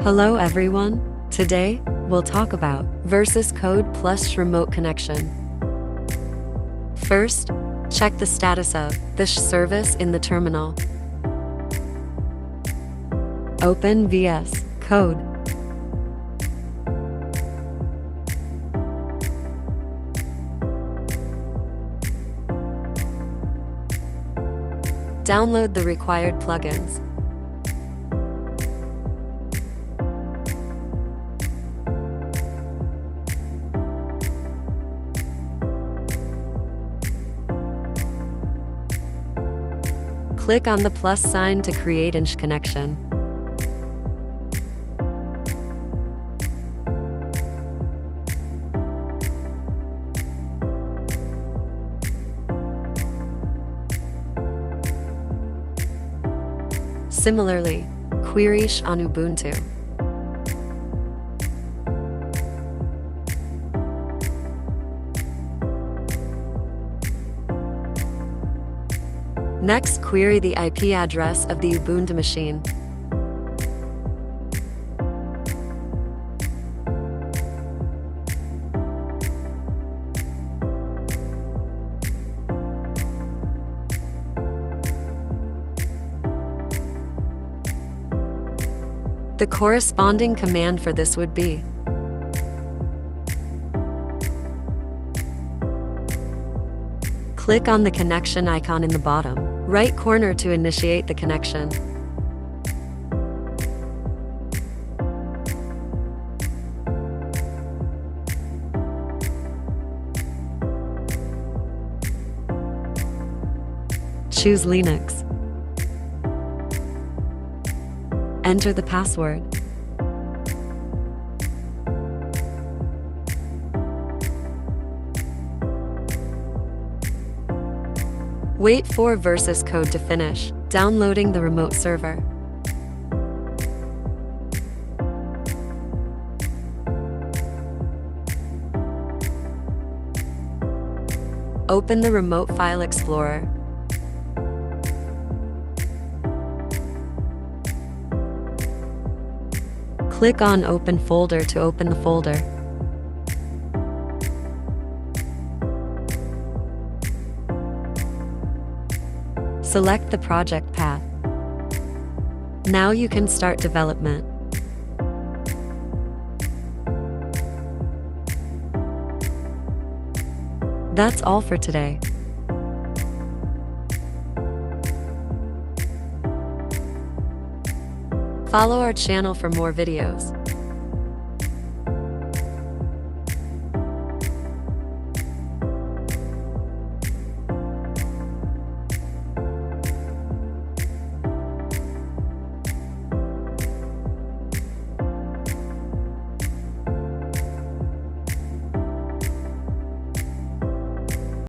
Hello everyone. Today, we'll talk about VS Code plus remote connection. First, check the status of this service in the terminal. Open VS Code. Download the required plugins. Click on the plus sign to create an connection. Similarly, query on Ubuntu. Next, query the IP address of the Ubuntu machine. The corresponding command for this would be click on the connection icon in the bottom right corner to initiate the connection. Choose Linux. Enter the password. Wait for VS Code to finish downloading the remote server. Open the Remote File Explorer. Click on Open Folder to open the folder. Select the project path. Now you can start development. That's all for today. Follow our channel for more videos.